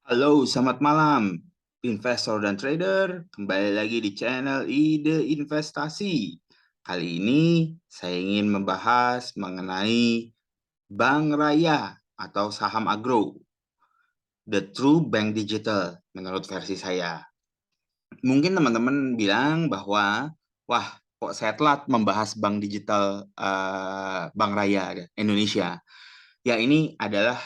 Halo, selamat malam, investor dan trader. Kembali lagi di channel Ide Investasi. Kali ini saya ingin membahas mengenai Bank Raya atau saham agro, The True Bank Digital menurut versi saya. Mungkin teman-teman bilang bahwa, wah, kok saya telat membahas bank digital Bank Raya Indonesia. Ya, ini adalah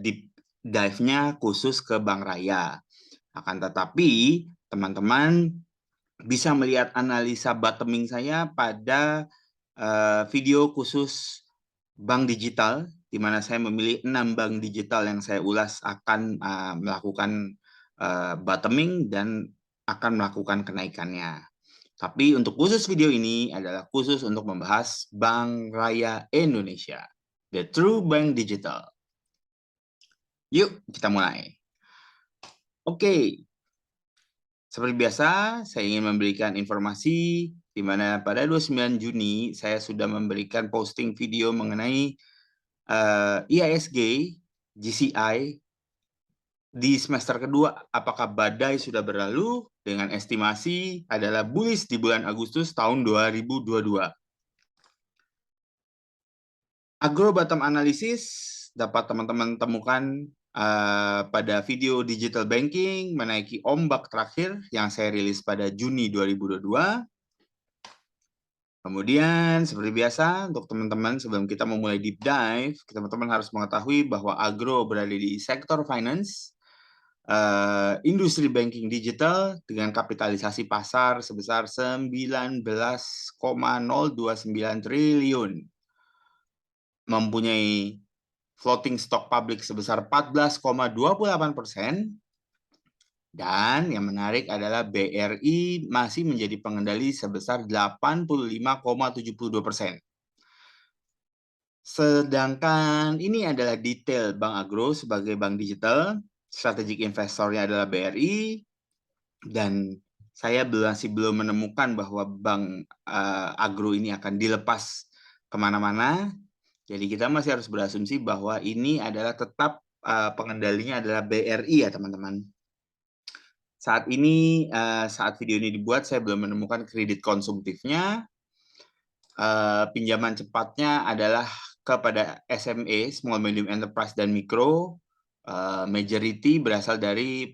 deep dive-nya khusus ke Bank Raya. Akan tetapi, teman-teman bisa melihat analisa bottoming saya pada video khusus bank digital, di mana saya memilih 6 bank digital yang saya ulas akan melakukan bottoming dan akan melakukan kenaikannya. Tapi untuk khusus video ini adalah khusus untuk membahas Bank Raya Indonesia, The True Bank Digital. Yuk, kita mulai. Oke, seperti biasa, saya ingin memberikan informasi di mana pada 29 Juni saya sudah memberikan posting video mengenai IISG, GCI di semester kedua. Apakah badai sudah berlalu dengan estimasi adalah bullish di bulan Agustus tahun 2022. Agro bottom analysis dapat teman-teman temukan pada video digital banking menaiki ombak terakhir yang saya rilis pada Juni 2022. Kemudian seperti biasa untuk teman-teman sebelum kita memulai deep dive, teman-teman harus mengetahui bahwa agro berada di sektor finance, industri banking digital dengan kapitalisasi pasar sebesar 19,029 triliun. Mempunyai floating stock public sebesar 14,28%. Dan yang menarik adalah BRI masih menjadi pengendali sebesar 85,72%. Sedangkan ini adalah detail Bank Agro sebagai bank digital, strategic investornya adalah BRI, dan saya masih belum menemukan bahwa Bank Agro ini akan dilepas kemana-mana. Jadi kita masih harus berasumsi bahwa ini adalah tetap pengendalinya adalah BRI ya teman-teman. Saat ini, saat video ini dibuat, saya belum menemukan kredit konsumtifnya. Pinjaman cepatnya adalah kepada SME, Small Medium Enterprise dan Mikro. Majority berasal dari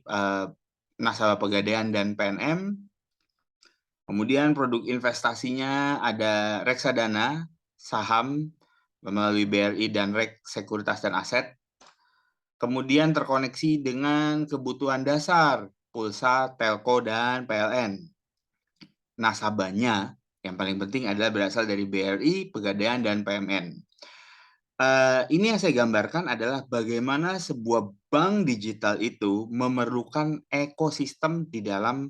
nasabah Pegadaian dan PNM. Kemudian produk investasinya ada reksadana, saham melalui BRI dan REK Sekuritas dan Aset. Kemudian terkoneksi dengan kebutuhan dasar, pulsa, telco, dan PLN. Nasabahnya yang paling penting adalah berasal dari BRI, Pegadaian, dan PMN. Ini yang saya gambarkan adalah bagaimana sebuah bank digital itu memerlukan ekosistem di dalam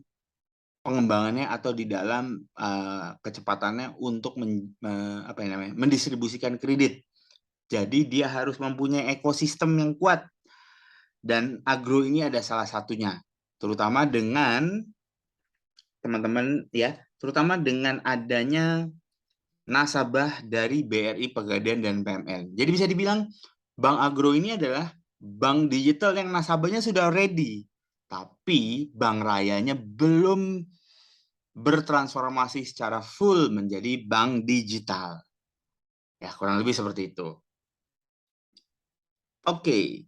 pengembangannya atau di dalam kecepatannya untuk mendistribusikan kredit. Jadi dia harus mempunyai ekosistem yang kuat. Dan agro ini ada salah satunya, terutama dengan teman-teman ya, terutama dengan adanya nasabah dari BRI, Pegadaian, dan PMN. Jadi bisa dibilang Bank Agro ini adalah bank digital yang nasabahnya sudah ready, tapi bank rayanya belum bertransformasi secara full menjadi bank digital. Ya, kurang lebih seperti itu. Oke.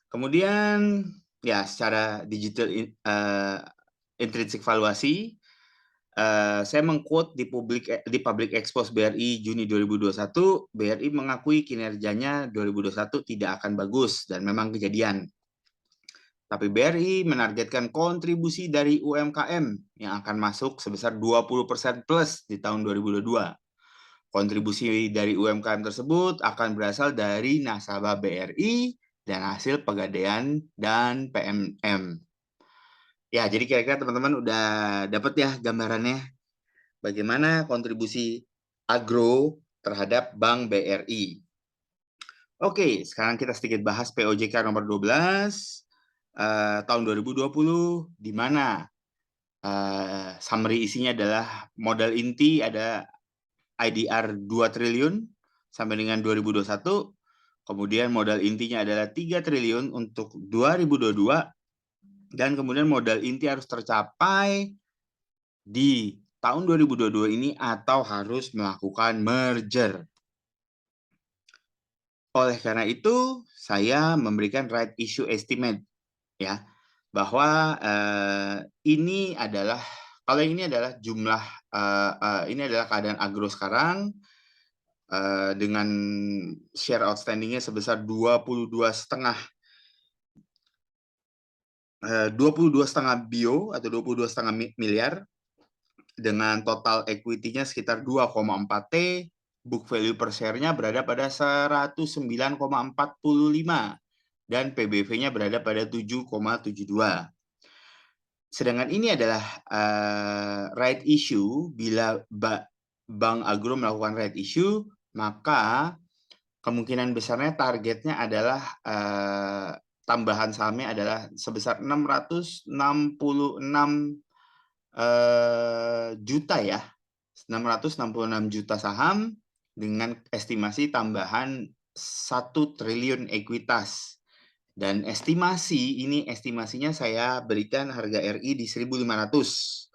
Kemudian ya secara digital intrinsic valuasi, saya mengquote di public expose BRI Juni 2021, BRI mengakui kinerjanya 2021 tidak akan bagus dan memang kejadian. Tapi BRI menargetkan kontribusi dari UMKM yang akan masuk sebesar 20% plus di tahun 2022. Kontribusi dari UMKM tersebut akan berasal dari nasabah BRI dan hasil Pegadaian dan PMM. Ya, jadi kira-kira teman-teman udah dapat ya gambarannya bagaimana kontribusi agro terhadap Bank BRI. Oke, sekarang kita sedikit bahas POJK nomor 12 tahun 2020, di mana summary isinya adalah modal inti ada IDR 2 triliun sampai dengan 2021, kemudian modal intinya adalah 3 triliun untuk 2022, dan kemudian modal inti harus tercapai di tahun 2022 ini atau harus melakukan merger. Oleh karena itu, saya memberikan right issue estimate, ya, bahwa ini adalah jumlah, ini adalah keadaan Agro sekarang dengan share outstanding-nya sebesar 22,5 bio atau 22,5 miliar dengan total equity-nya sekitar 2,4 T, book value per share-nya berada pada 109,45 dan PBV-nya berada pada 7,72. Sedangkan ini adalah right issue. Bila Bank Agro melakukan right issue, maka kemungkinan besarnya targetnya adalah tambahan sahamnya adalah sebesar 666 juta, ya, 666 juta saham dengan estimasi tambahan 1 triliun ekuitas. Dan estimasinya saya berikan harga RI di 1.500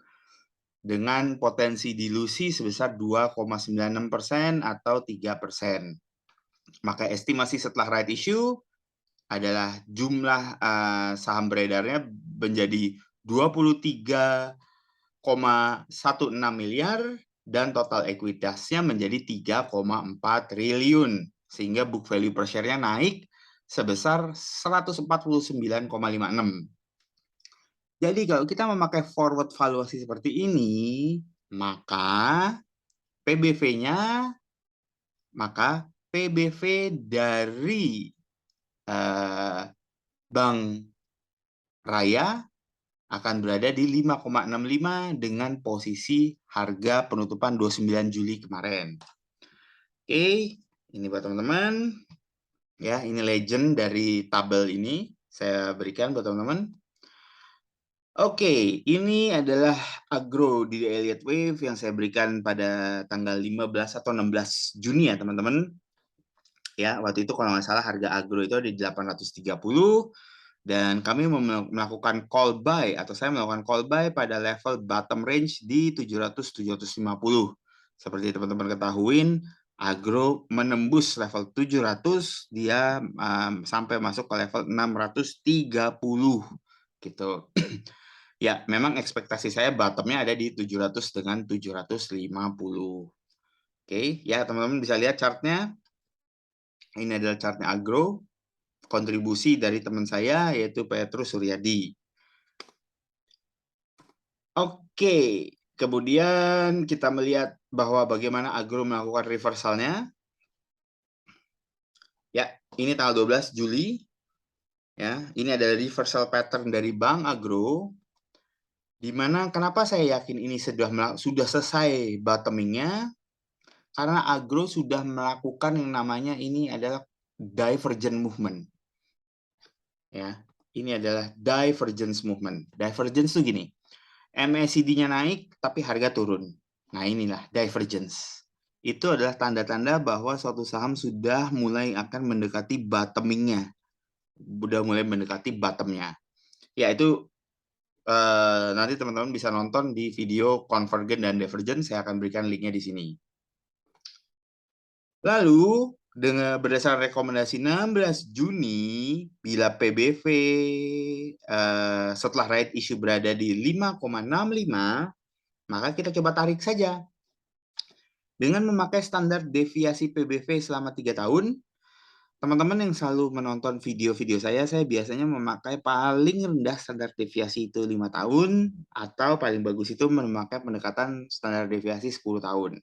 dengan potensi dilusi sebesar 2,96% atau 3%. Maka estimasi setelah right issue adalah jumlah saham beredarnya menjadi 23,16 miliar dan total ekuitasnya menjadi 3,4 triliun. Sehingga book value per share-nya naik sebesar 149,56. Jadi kalau kita memakai forward valuasi seperti ini, maka PBV dari Bank Raya akan berada di 5,65 dengan posisi harga penutupan 29 Juli kemarin. Oke, ini buat teman-teman. Ya, ini legend dari tabel ini saya berikan buat teman-teman. Oke, ini adalah Agro di Elliott Wave yang saya berikan pada tanggal 15 atau 16 Juni ya, teman-teman. Ya, waktu itu kalau nggak salah harga Agro itu ada di 830 dan kami melakukan call buy atau saya melakukan call buy pada level bottom range di 700-750. Seperti teman-teman ketahuin, Agro menembus level 700, dia sampai masuk ke level 630 gitu. Ya, memang ekspektasi saya bottomnya ada di 700 dengan 750. Oke, ya teman-teman bisa lihat chartnya. Ini adalah chartnya Agro, kontribusi dari teman saya yaitu Petrus Suryadi. Oke, kemudian kita melihat bahwa bagaimana Agro melakukan reversalnya. Ya, ini tanggal 12 Juli. Ya, ini adalah reversal pattern dari Bank Agro. Di mana kenapa saya yakin ini sudah selesai bottomingnya? Karena Agro sudah melakukan yang namanya ini adalah divergent movement. Ya, ini adalah divergence movement. Divergence itu gini, MACD-nya naik tapi harga turun. Nah, inilah divergence. Itu adalah tanda-tanda bahwa suatu saham sudah mulai akan mendekati bottomingnya. Sudah mulai mendekati bottomnya. Ya, itu nanti teman-teman bisa nonton di video Convergence dan Divergence. Saya akan berikan linknya di sini. Lalu, dengan berdasarkan rekomendasi 16 Juni, bila PBV setelah right issue berada di 5,65, maka kita coba tarik saja. Dengan memakai standar deviasi PBV selama 3 tahun, teman-teman yang selalu menonton video-video saya biasanya memakai paling rendah standar deviasi itu 5 tahun, atau paling bagus itu memakai pendekatan standar deviasi 10 tahun.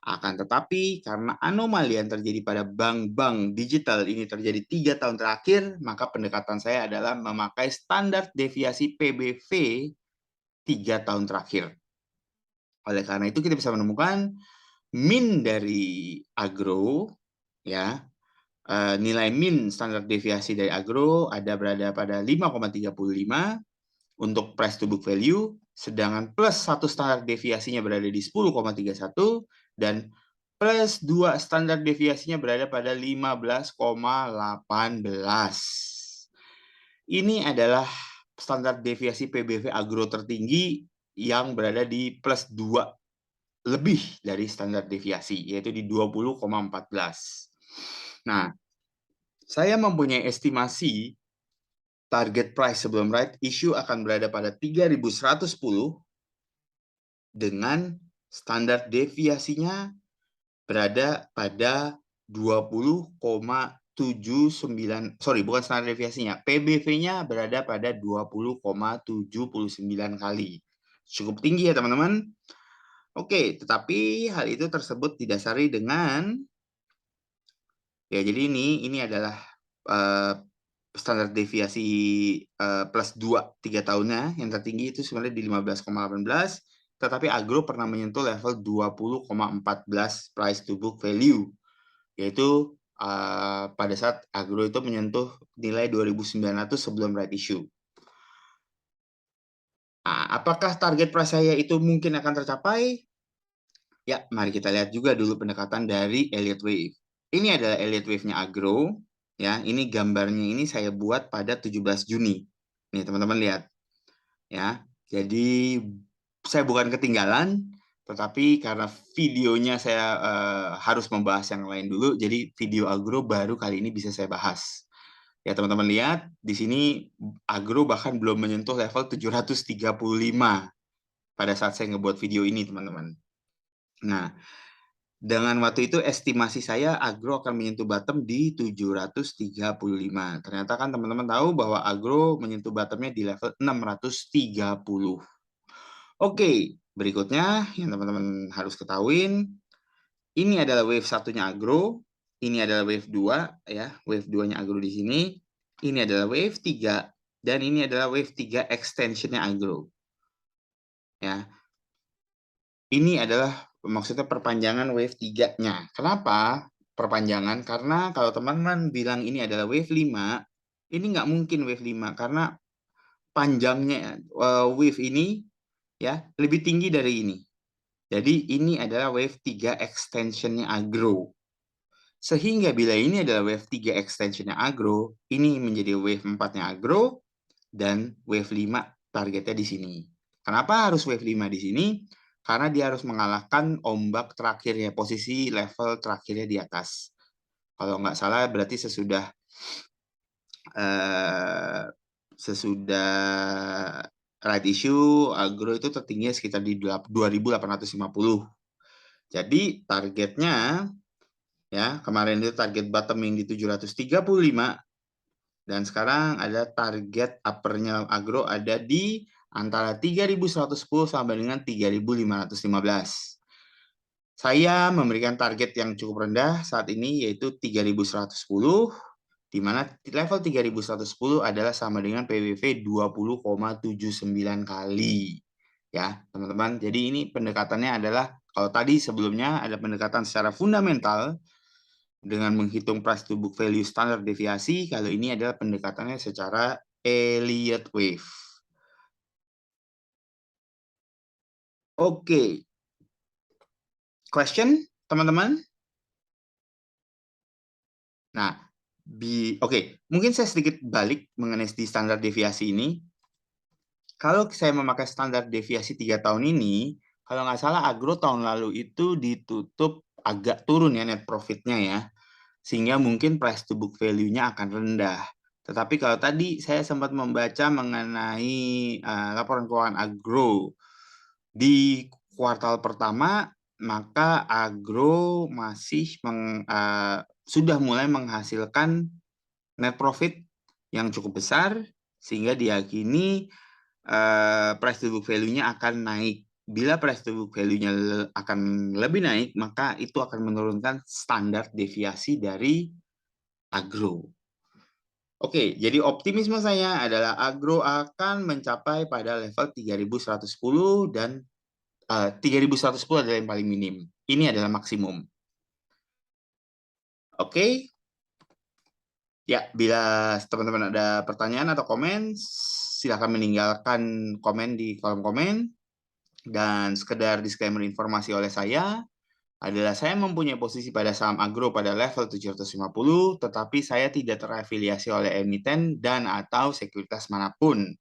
Akan tetapi, karena anomali yang terjadi pada bank-bank digital ini terjadi 3 tahun terakhir, maka pendekatan saya adalah memakai standar deviasi PBV 3 tahun terakhir. Oleh karena itu, kita bisa menemukan min dari Agro, ya, nilai min standar deviasi dari Agro berada pada 5,35 untuk price to book value, sedangkan plus 1 standar deviasinya berada di 10,31 dan plus 2 standar deviasinya berada pada 15,18. Ini adalah standar deviasi PBV agro tertinggi yang berada di plus 2 lebih dari standar deviasi, yaitu di 20,14. Nah, saya mempunyai estimasi target price sebelum right issue akan berada pada 3.110 dengan standar deviasinya berada pada 20,79, sorry, bukan standar deviasinya, PBV-nya berada pada 20,79 kali. Cukup tinggi ya teman-teman. Oke, tetapi hal itu tersebut didasari dengan, ya jadi ini adalah standar deviasi plus 2 3 tahunnya, yang tertinggi itu sebenarnya di 15,18, tetapi agro pernah menyentuh level 20,14 price to book value, yaitu pada saat agro itu menyentuh nilai 2.900 sebelum right issue. Nah, apakah target price saya itu mungkin akan tercapai? Ya, mari kita lihat juga dulu pendekatan dari Elliott Wave. Ini adalah Elliott Wave-nya agro. Ya, ini gambarnya ini saya buat pada 17 Juni. Nih, teman-teman lihat. Ya, jadi saya bukan ketinggalan, tetapi karena videonya saya harus membahas yang lain dulu, jadi video agro baru kali ini bisa saya bahas. Ya, teman-teman lihat, di sini agro bahkan belum menyentuh level 735 pada saat saya ngebuat video ini, teman-teman. Nah, dengan waktu itu estimasi saya agro akan menyentuh bottom di 735. Ternyata kan teman-teman tahu bahwa agro menyentuh bottomnya di level 630. Oke, berikutnya yang teman-teman harus ketahuin, ini adalah wave satunya agro, ini adalah wave 2 ya, wave 2-nya agro di sini. Ini adalah wave 3 dan ini adalah wave 3 extension-nya agro. Ya. Ini adalah maksudnya perpanjangan wave 3-nya. Kenapa perpanjangan? Karena kalau teman-teman bilang ini adalah wave 5, ini nggak mungkin wave 5 karena panjangnya wave ini ya lebih tinggi dari ini. Jadi ini adalah wave 3 extension-nya agro. Sehingga bila ini adalah wave 3 extension-nya agro, ini menjadi wave 4-nya agro dan wave 5 targetnya di sini. Kenapa harus wave 5 di sini? Karena dia harus mengalahkan ombak terakhirnya, posisi level terakhirnya di atas. Kalau nggak salah berarti sesudah right issue, agro itu tertinggi sekitar di 2.850. Jadi targetnya, ya kemarin itu target bottom yang di 735, dan sekarang ada target uppernya agro ada di antara 3.110 sampai dengan 3.515. Saya memberikan target yang cukup rendah saat ini yaitu 3.110, di mana level 3.110 adalah sama dengan PBV 20,79 kali. Ya, teman-teman. Jadi ini pendekatannya adalah, kalau tadi sebelumnya ada pendekatan secara fundamental dengan menghitung price to book value standar deviasi, kalau ini adalah pendekatannya secara Elliott Wave. Oke. Question, teman-teman? Nah, oke. Mungkin saya sedikit balik mengenai di standar deviasi ini. Kalau saya memakai standar deviasi 3 tahun ini, kalau nggak salah agro tahun lalu itu ditutup agak turun ya net profitnya ya. Sehingga mungkin price to book value-nya akan rendah. Tetapi kalau tadi saya sempat membaca mengenai laporan keuangan agro di kuartal pertama, maka agro masih sudah mulai menghasilkan net profit yang cukup besar, sehingga diyakini price to book value-nya akan naik. Bila price to book value-nya akan lebih naik, maka itu akan menurunkan standar deviasi dari agro. Oke, jadi optimisme saya adalah agro akan mencapai pada level 3.110 dan 3.110 adalah yang paling minim. Ini adalah maksimum. Oke. Ya, bila teman-teman ada pertanyaan atau komen, silakan meninggalkan komen di kolom komen. Dan sekedar disclaimer informasi oleh saya, adalah saya mempunyai posisi pada saham agro pada level 750, tetapi saya tidak terafiliasi oleh emiten dan atau sekuritas manapun.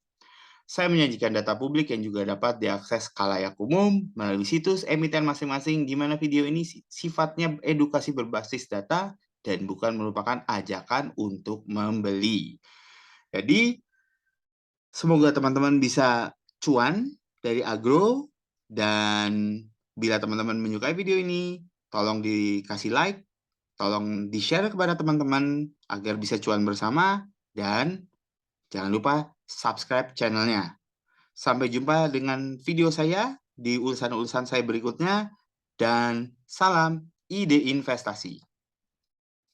Saya menyajikan data publik yang juga dapat diakses khalayak umum melalui situs emiten masing-masing, di mana video ini sifatnya edukasi berbasis data dan bukan merupakan ajakan untuk membeli. Jadi, semoga teman-teman bisa cuan dari agro, dan bila teman-teman menyukai video ini, tolong dikasih like, tolong di-share kepada teman-teman agar bisa cuan bersama, dan jangan lupa subscribe channelnya. Sampai jumpa dengan video saya di urusan-urusan saya berikutnya, dan salam ide investasi.